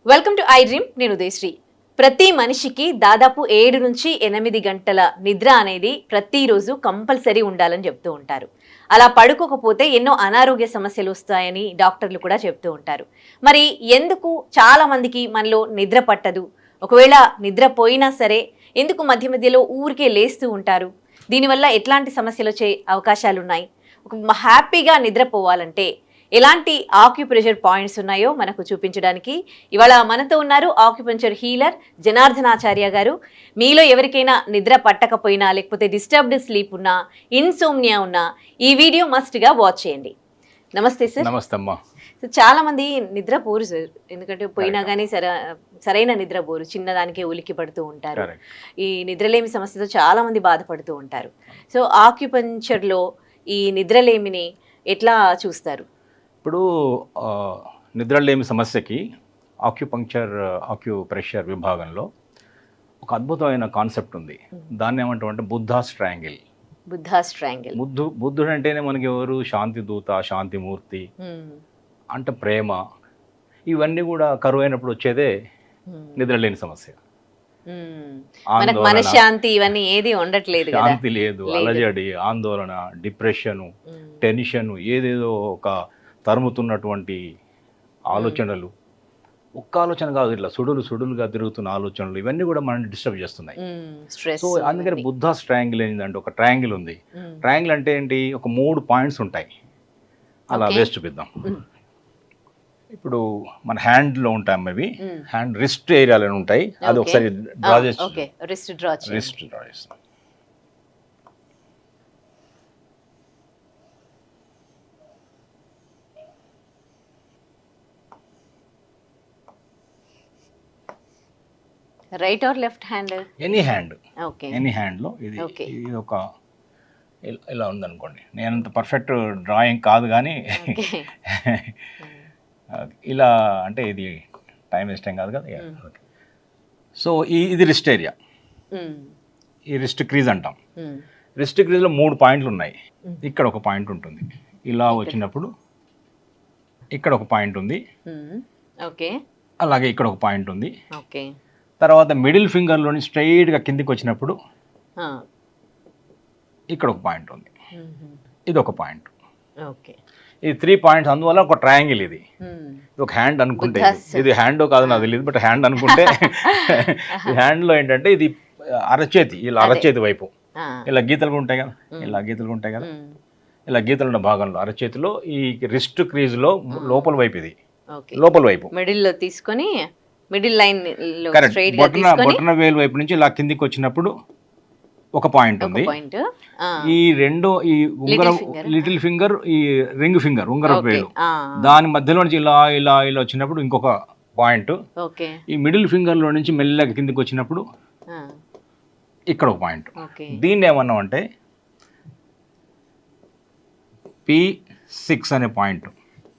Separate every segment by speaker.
Speaker 1: Welcome to I dream. నేను ఉదయశ్రీ. ప్రతి మనిషికి దాదాపు 7 నుంచి 8 గంటల నిద్ర అనేది ప్రతిరోజు కంపల్సరీ ఉండాలని చెప్తూ ఉంటారు. అలా పడుకోకపోతే ఎన్నో అనారోగ్య సమస్యలు వస్తాయని డాక్టర్లు కూడా చెప్తూ ఉంటారు. మరి ఎందుకు చాలా మందికి మనలో నిద్ర పట్టదు? ఒకవేళ నిద్ర పోయినా సరే ఎందుకు మధ్య మధ్యలో ఊరికే లేస్తూ ఉంటారు? దీనివల్ల ఎట్లాంటి సమస్యలు వచ్చే అవకాశాలు ఉన్నాయి? ఒక హ్యాపీగా నిద్రపోవాలంటే ఎలాంటి ఆక్యుప్రెషర్ పాయింట్స్ ఉన్నాయో మనకు చూపించడానికి ఇవాళ మనతో ఉన్నారు ఆక్యుపంచర్ హీలర్ జనార్దనాచార్య గారు. మీలో ఎవరికైనా నిద్ర పట్టకపోయినా, లేకపోతే డిస్టర్బ్డ్ స్లీప్ ఉన్నా, ఇన్సోమ్నియా ఉన్నా ఈ వీడియో మస్ట్గా వాచ్ చేయండి. నమస్తే సార్.
Speaker 2: నమస్తే అమ్మా.
Speaker 1: చాలా మంది నిద్ర పోరు సార్, ఎందుకంటే పోయినా కానీ సరైన నిద్ర పోరు, చిన్నదానికే ఉలిక్కి పడుతూ ఉంటారు. ఈ నిద్రలేమి సమస్యతో చాలా మంది బాధపడుతూ ఉంటారు. సో ఆక్యుపంచర్లో ఈ నిద్రలేమిని ఎట్లా చూస్తారు?
Speaker 2: ఇప్పుడు నిద్రలేమి సమస్యకి ఆక్యుప్రెషర్ విభాగంలో ఒక అద్భుతమైన కాన్సెప్ట్ ఉంది. దాన్ని ఏమంటామంటే బుద్ధాస్ ట్రయాంగిల్. బుద్ధుడు అంటేనే మనకి ఎవరు? శాంతి దూత, శాంతిమూర్తి, అంటే ప్రేమ. ఇవన్నీ కూడా కరువు అయినప్పుడు వచ్చేదే నిద్రలేని సమస్య.
Speaker 1: మనశ్శాంతి ఇవన్నీ ఏది ఉండట్లేదు,
Speaker 2: శాంతి లేదు, అలజడి, ఆందోళన, డిప్రెషను, టెన్షన్, ఏదేదో ఒక తరుముతున్నటువంటి ఆలోచనలు. ఒక్క ఆలోచన కాదు, ఇట్లా సుడులుగా తిరుగుతున్న ఆలోచనలు, ఇవన్నీ కూడా మనల్ని డిస్టర్బ్ చేస్తున్నాయి. సో అందుకని బుద్ధాస్ ట్రయాంగిల్ ఏంటంటే ఒక ట్రయాంగిల్ ఉంది. ట్రయాంగిల్ అంటే ఏంటి? ఒక 3 పాయింట్స్ ఉంటాయి. అలా వేసి చూపిద్దాం. ఇప్పుడు మన హ్యాండ్లో ఉంటాయి అవి, హ్యాండ్ రిస్ట్ ఏరియాలో ఉంటాయి. అది ఒకసారి డ్రా చేసి రిస్ట్ డ్రా చేస్తాం.
Speaker 1: Right or left hand?
Speaker 2: Any హ్యాండ్లో ఇది ఒక ఇలా ఉందనుకోండి. నేనంత పర్ఫెక్ట్ డ్రాయింగ్ కాదు కానీ ఇలా అంటే ఇది టైం వేస్ట్ ఏం కాదు కదా. సో ఇది రిస్ట్ ఏరియా, ఈ రిస్ట్ క్రీజ్ అంటాం. రిస్ట్ క్రీజ్లో 3 పాయింట్లు ఉన్నాయి. ఇక్కడ ఒక పాయింట్ ఉంటుంది, ఇలా వచ్చినప్పుడు ఇక్కడ ఒక పాయింట్ ఉంది, అలాగే ఇక్కడ ఒక పాయింట్ ఉంది. తర్వాత మిడిల్ ఫింగర్లోని స్ట్రైట్గా కిందికి వచ్చినప్పుడు ఇక్కడ ఒక పాయింట్ ఉంది, ఇది ఒక పాయింట్. ఇది 3 పాయింట్స్. అందువల్ల ఒక ట్రయాంగిల్. ఇది ఒక హ్యాండ్ అనుకుంటే, ఇది హ్యాండ్ కాదు నాకు తెలియదు, బట్ హ్యాండ్ అనుకుంటే హ్యాండ్లో ఏంటంటే ఇది అరచేతి, ఇలా అరచేతి వైపు ఇలా గీతలు ఉంటాయి కదా, ఇలా గీతలు ఉంటాయి కదా, ఇలా గీతలు ఉన్న భాగంలో అరచేతిలో ఈ రిస్ట్ క్రీజ్లో లోపల వైపు, ఇది లోపల వైపు
Speaker 1: మిడిల్లో తీసుకొని మిడిల్ లైన్
Speaker 2: బొటన వేలు వైపు నుంచి ఇలా కిందికి వచ్చినప్పుడు ఒక పాయింట్ ఉంది. ఈ ఉంగరం లిటిల్ ఫింగర్, ఈ రింగ్ ఫింగర్, ఉంగరం వేలు, దాని మధ్యలో నుంచి ఇలా ఇలా ఇలా వచ్చినప్పుడు ఇంకొక పాయింట్. ఈ మిడిల్ ఫింగర్ లో నుంచి మెల్లగా కిందికి వచ్చినప్పుడు ఇక్కడ ఒక పాయింట్. దీన్ని ఏమన్నాం అంటే P6 అనే పాయింట్.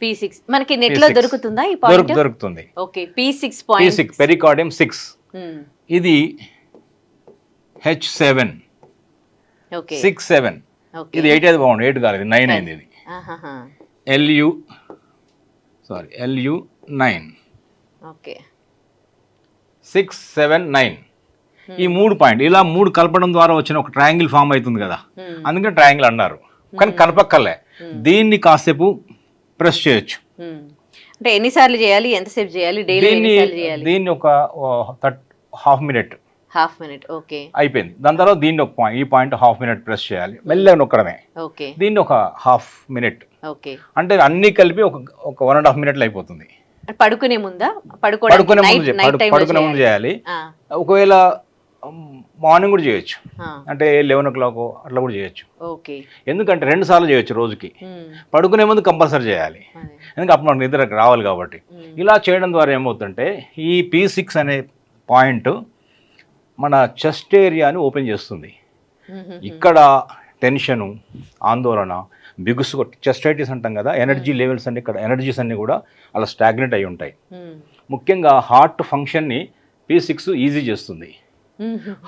Speaker 1: P6 మనకి నెట్ లో దొరుకుతుందా? ఈ పాయింట్
Speaker 2: దొరుకుతుంది.
Speaker 1: Okay, P6 point.
Speaker 2: P6 pericardium 6. ఇది H7. ఓకే, 6 7. ఇది 8 అయితే బాగుంది, 8 కాలేదు, 9 అయింది. ఇది LU 9. ఓకే, 6 7 9. ఈ 3 పాయింట్ ఇలా 3 కలపడం ద్వారా వచ్చిన ఒక ట్రయాంగిల్ ఫామ్ అవుతుంది కదా, అందుకని ట్రయాంగిల్ అన్నారు. కానీ కలపక్కర్లే, దీన్ని కాసేపు ప్రెస్ చేయొచ్చు.
Speaker 1: అంటే ఎన్నిసార్లు చేయాలి, ఎంతసేపు చేయాలి,
Speaker 2: దీన్ని ఒక హాఫ్ మినిట్.
Speaker 1: ఓకే,
Speaker 2: అయిపోయింది. దాని తర్వాత దీన్ని ఒక ఈ పాయింట్ హాఫ్ మినిట్ ప్రెస్ చేయాలి, మెల్లగా నొక్కడమే. దీన్ని ఒక హాఫ్ మినిట్, అంటే అన్ని కలిపి ఒక 1.5 మినిట్లు అయిపోతుంది.
Speaker 1: పడుకునే
Speaker 2: ముందు చేయాలి. ఒకవేళ మార్నింగ్ కూడా చేయొచ్చు, అంటే 11 o'clock అట్లా కూడా చేయొచ్చు. ఎందుకంటే 2 సార్లు చేయొచ్చు రోజుకి. పడుకునే ముందు కంపల్సరీ చేయాలి, ఎందుకంటే అప్పుడు మనకు నిద్ర రావాలి కాబట్టి. ఇలా చేయడం ద్వారా ఏమవుతుందంటే ఈ P6 అనే పాయింట్ మన చెస్ట్ ఏరియాని ఓపెన్ చేస్తుంది. ఇక్కడ టెన్షను, ఆందోళన, బిగుసు, చెస్టైటిస్ అంటాం కదా, ఎనర్జీ లెవెల్స్ అన్ని, ఇక్కడ ఎనర్జీస్ అన్ని కూడా అలా స్టాగ్నెట్ అయి ఉంటాయి. ముఖ్యంగా హార్ట్ ఫంక్షన్ని P6 ఈజీ చేస్తుంది.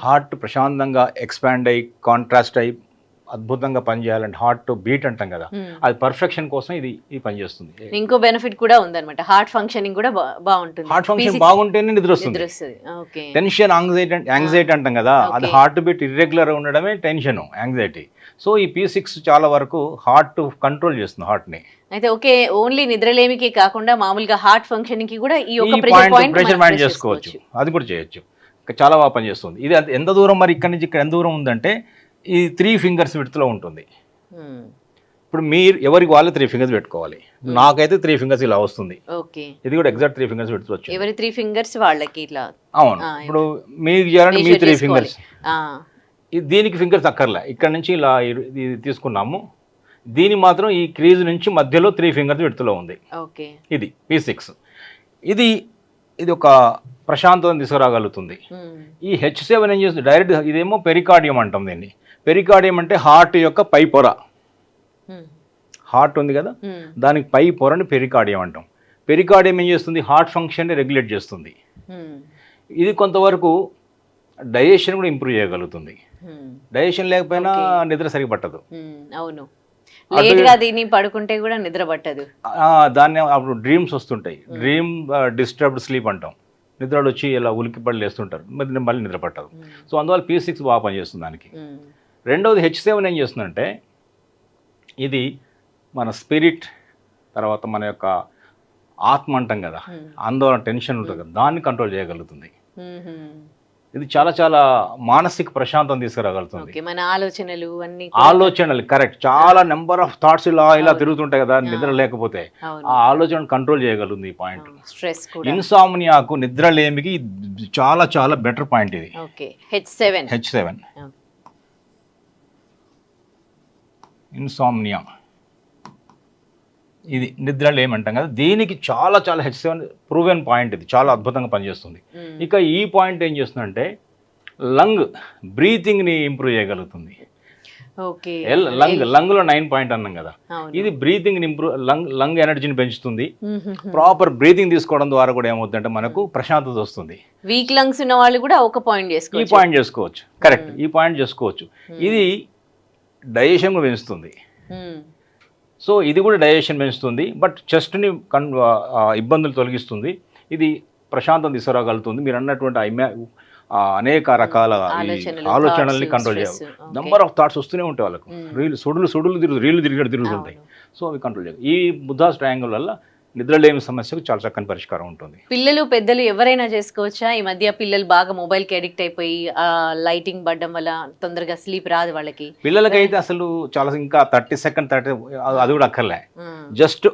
Speaker 2: హార్ట్ ప్రశాంతంగా ఎక్స్పాండ్ అయ్యి, కాంట్రాస్ట్ అయ్యి, అద్భుతంగా పనిచేయాలంటే హార్ట్ బీట్ అంటాం కదా, అది పర్ఫెక్షన్ కోసం ఇది పనిచేస్తుంది.
Speaker 1: ఇంకో బెనిఫిట్ కూడా ఉందన్నమాట, హార్ట్ ఫంక్షనింగ్ కూడా బాగుంటుంది.
Speaker 2: హార్ట్ ఫంక్షన్ బాగుంటేనే నిద్ర వస్తుంది. టెన్షన్ యాంగ్జైటీ అంటాం కదా, అది హార్ట్ బీట్ ఇర్రెగ్యులర్ ఉండడమే టెన్షన్ యాంగ్జైటీ. సో ఈ P6 చాలా వరకు హార్ట్ కంట్రోల్ చేస్తుంది హార్ట్ని.
Speaker 1: అయితే ఓకే, ఓన్లీ నిద్రలేమికి కాకుండా మామూలుగా హార్ట్ ఫంక్షనింగ్ కి కూడా ఈ ఒక
Speaker 2: ప్రెషర్ పాయింట్ చేసుకోవచ్చు, అది కూడా చేయొచ్చు. చాలా బాగా పనిచేస్తుంది. ఇది ఎంత దూరం మరి ఇక్కడ నుంచి ఇక్కడ ఎంత దూరం ఉందంటే ఈ 3 ఫింగర్స్ విడ్త్లో ఉంటుంది. ఇప్పుడు మీరు ఎవరికి వాళ్ళే 3 ఫింగర్స్ పెట్టుకోవాలి. నాకైతే 3 ఫింగర్స్ ఇలా వస్తుంది.
Speaker 1: ఓకే,
Speaker 2: ఇది కూడా ఎగ్జాక్ట్ 3 ఫింగర్స్ విడ్త్ వచ్చింది.
Speaker 1: ఎవరి 3 ఫింగర్స్ వాళ్ళకి ఇట్లా.
Speaker 2: అవును, ఇప్పుడు మీకు చేయాలంటే మీ 3 ఫింగర్స్, దీనికి ఫింగర్స్ అక్కర్లే. ఇక్కడ నుంచి ఇలా ఇది తీసుకున్నాము, దీని మాత్రం ఈ క్రీజ్ నుంచి మధ్యలో 3 ఫింగర్స్ విడ్త్లో ఉంది.
Speaker 1: ఓకే,
Speaker 2: ఇది P6. ఇది ఒక ప్రశాంతతను తీసుకురాగలుగుతుంది. ఈ H7 ఏం చేస్తుంది డైరెక్ట్, ఇదేమో పెరికార్డియం అంటాం దీన్ని. పెరికార్డియం అంటే హార్ట్ యొక్క పై పొర, హార్ట్ ఉంది కదా దానికి పై పొరని పెరికార్డియం అంటాం. పెరికార్డియం ఏం చేస్తుంది, హార్ట్ ఫంక్షన్ని రెగ్యులేట్ చేస్తుంది. ఇది కొంతవరకు డైజెషన్ కూడా ఇంప్రూవ్ చేయగలుగుతుంది. డైజెషన్ లేకపోయినా నిద్ర సరిగ్గా పట్టదు.
Speaker 1: అవును, లేట్గా దీన్ని పడుకుంటే కూడా నిద్ర పట్టదు.
Speaker 2: దాన్ని అప్పుడు డ్రీమ్స్ వస్తుంటాయి, డ్రీమ్ డిస్టర్బ్డ్ స్లీప్ అంటాం. నిద్రలు వచ్చి ఇలా ఉలికిపడి లేస్తుంటారు, మళ్ళీ నిద్ర పట్టదు. సో అందువల్ల P6 బాగా పనిచేస్తుంది దానికి. రెండవది H7 ఏం చేస్తుందంటే, ఇది మన స్పిరిట్, తర్వాత మన యొక్క ఆత్మ అంటాం కదా, ఆందోళన టెన్షన్ ఉంటుంది కదా, దాన్ని కంట్రోల్ చేయగలుగుతుంది. ఇది చాలా చాలా మానసిక ప్రశాంతం తీసుకురాగలుగుతుంది.
Speaker 1: మన
Speaker 2: ఆలోచనలు కరెక్ట్, చాలా నెంబర్ ఆఫ్ థాట్స్ ఇలా తిరుగుతుంటాయి కదా నిద్ర లేకపోతే, ఆ ఆలోచన కంట్రోల్ చేయగలుగుతుంది ఈ పాయింట్. ఇన్సామ్నియాకు, నిద్ర లేమికి చాలా చాలా బెటర్ పాయింట్ ఇది. H7 ఇన్సామ్నియా, ఇది నిద్ర లేమంటాం కదా, దీనికి చాలా చాలా H7 ప్రూవెన్ పాయింట్. ఇది చాలా అద్భుతంగా పనిచేస్తుంది. ఇక ఈ పాయింట్ ఏం చేస్తుందంటే లంగ్ బ్రీతింగ్ని ఇంప్రూవ్ చేయగలుగుతుంది. లంగ్లో 9 పాయింట్ అన్నాం కదా, ఇది బ్రీతింగ్ని ఇంప్రూవ్, లంగ్ ఎనర్జీని పెంచుతుంది. ప్రాపర్ బ్రీతింగ్ తీసుకోవడం ద్వారా కూడా ఏమవుతుందంటే మనకు ప్రశాంతత వస్తుంది.
Speaker 1: వీక్ లంగ్స్ ఉన్న వాళ్ళు కూడా ఒక పాయింట్ చేసుకోవచ్చు,
Speaker 2: ఈ పాయింట్ చేసుకోవచ్చు. కరెక్ట్, ఈ పాయింట్ చేసుకోవచ్చు. ఇది డైజెషన్ కూడా పెంచుతుంది. సో ఇది కూడా డైజెషన్ పెంచుతుంది, బట్ చెస్ట్ని ఇబ్బందులు తొలగిస్తుంది. ఇది ప్రశాంతం తీసుకురాగలుగుతుంది. మీరు అన్నటువంటి అనేక రకాల ఆలోచనల్ని కంట్రోల్ చేయాలి. నెంబర్ ఆఫ్ థాట్స్ వస్తూనే ఉంటాయి వాళ్ళకు, రీళ్లు తిరుగుతుంటాయి. సో అవి కంట్రోల్ చేయాలి. ఈ బుద్ధాస్ ట్రయాంగిల్ వల్ల నిద్రలేమి సమస్యకు చాలా చక్కని పరిష్కారం ఉంటుంది.
Speaker 1: పిల్లలు పెద్దలు ఎవరైనా చేసుకోవచ్చా? ఈ మధ్య పిల్లలు బాగా మొబైల్కి అడిక్ట్ అయిపోయి లైటింగ్ పడడం వల్ల తొందరగా స్లీప్ రాదు వాళ్ళకి.
Speaker 2: పిల్లలకైతే అసలు చాలా ఇంకా 30 సెకండ్ అది కూడా అక్కర్లే, జస్ట్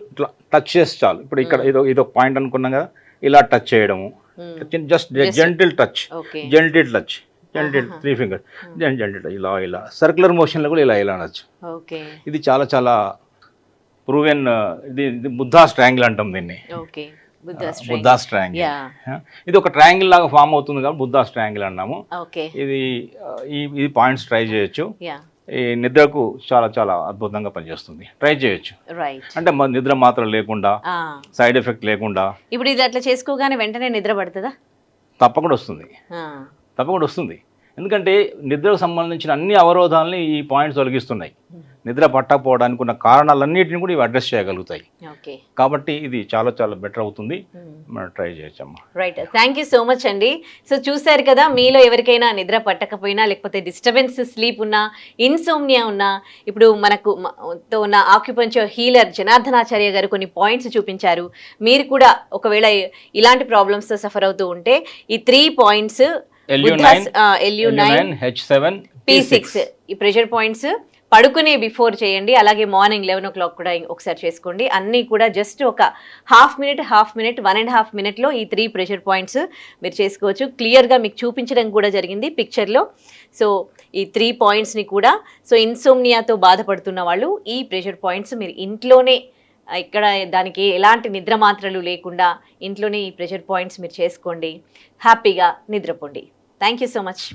Speaker 2: టచ్ చేసి చాలు. ఇప్పుడు ఇక్కడ ఇదో పాయింట్ అనుకున్నాం కదా, ఇలా టచ్ చేయడము, just gentle touch, 3 finger gentle, ఇలా సర్క్యులర్ మోషన్లో కూడా ఇలా అనొచ్చు. ఇది చాలా చాలా ప్రూవెన్. ఇది బుద్ధాస్ ట్రయాంగిల్ అంటాం దీన్ని, బుద్ధాస్ ట్రయాంగిల్. ఇది ఒక ట్రయాంగిల్ లాగా ఫామ్ అవుతుంది కాబట్టి బుద్ధాస్ ట్రయాంగిల్ అన్నాము. ఇది పాయింట్స్ ట్రై చేయొచ్చు. ఈ నిద్రకు చాలా చాలా అద్భుతంగా పనిచేస్తుంది, ట్రై చేయొచ్చు. అంటే నిద్ర మాత్రం లేకుండా, సైడ్ ఎఫెక్ట్ లేకుండా.
Speaker 1: ఇప్పుడు ఇది అట్లా చేసుకోగానే వెంటనే నిద్ర పడుతుందా?
Speaker 2: తప్పకుండా వస్తుంది. ఎందుకంటే నిద్రకు సంబంధించిన అన్ని అవరోధాలని ఈ పాయింట్స్ తొలగిస్తున్నాయి. నిద్ర పట్టకపోవడానికి ఉన్న కారణాలన్నింటినీ కూడా ఇవి అడ్రస్ చేయగలుగుతాయి. కాబట్టి ఇది చాలా చాలా బెటర్ అవుతుంది, మనం ట్రై చేయొచ్చమ్మా.
Speaker 1: Right, thank you so much అండి. సో చూసారు కదా, మీలో ఎవరికైనా నిద్ర పట్టకపోయినా, లేకపోతే డిస్టర్బెన్స్ స్లీప్ ఉన్నా, ఇన్సోమ్నియా ఉన్నా, ఇప్పుడు మనకు ఉన్న ఆక్యుపంచర్ హీలర్ జనార్దనాచార్య గారు కొన్ని పాయింట్స్ చూపించారు. మీరు కూడా ఒకవేళ ఇలాంటి ప్రాబ్లమ్స్తో సఫర్ అవుతూ ఉంటే ఈ 3 పాయింట్స్ LU9,
Speaker 2: H7,
Speaker 1: P6 ఈ ప్రెషర్ పాయింట్స్ పడుకునే బిఫోర్ చేయండి. అలాగే మార్నింగ్ 11 o'clock కూడా ఒకసారి చేసుకోండి. అన్నీ కూడా జస్ట్ ఒక హాఫ్ మినిట్ 1.5 minute ఈ 3 ప్రెషర్ పాయింట్స్ మీరు చేసుకోవచ్చు. క్లియర్గా మీకు చూపించడం కూడా జరిగింది పిక్చర్లో. సో ఈ 3 పాయింట్స్ని కూడా, సో ఇన్సోమ్నియాతో బాధపడుతున్న వాళ్ళు ఈ ప్రెషర్ పాయింట్స్ మీరు ఇంట్లోనే, ఇక్కడ దానికి ఎలాంటి నిద్ర మాత్రలు లేకుండా ఇంట్లోనే ఈ ప్రెషర్ పాయింట్స్ మీరు చేసుకోండి, హ్యాపీగా నిద్రపోండి. Thank you so much.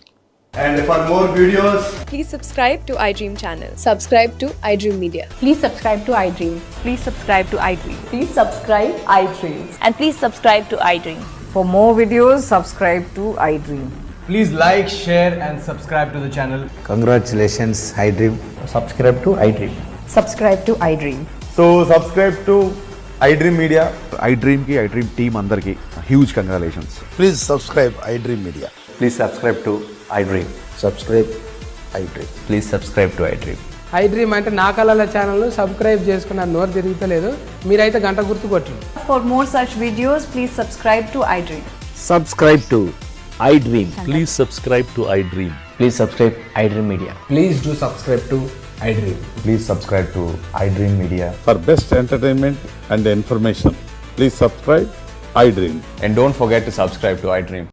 Speaker 3: And for more videos,
Speaker 4: please subscribe to iDream channel.
Speaker 5: Subscribe to iDream Media.
Speaker 6: Please subscribe to iDream. Please subscribe to iDream.
Speaker 5: Please subscribe iDream.
Speaker 6: And please subscribe to iDream.
Speaker 7: For more videos, subscribe to iDream.
Speaker 3: Please like, share, and subscribe to the channel.
Speaker 7: Congratulations, iDream. Subscribe to iDream.
Speaker 5: Subscribe to iDream.
Speaker 3: So subscribe to iDream Media.
Speaker 8: iDream team అందరికి huge congratulations.
Speaker 7: Please subscribe iDream Media.
Speaker 2: Please subscribe to iDream.
Speaker 7: Subscribe iDream.
Speaker 2: Please subscribe to iDream.
Speaker 9: iDream అంటే నా కళల ఛానల్ను subscribe చేసుకున్న నోరు తిరుగుతలేదు, మీరైతే గంట గుర్తు కొట్టండి.
Speaker 6: For more such videos, please subscribe to iDream.
Speaker 7: Subscribe to iDream.
Speaker 8: Please subscribe to iDream.
Speaker 7: Please subscribe iDream Media.
Speaker 9: Please do subscribe to iDream.
Speaker 7: Please subscribe to iDream Media.
Speaker 8: For best entertainment and information please subscribe iDream.
Speaker 2: And don't forget to subscribe to iDream.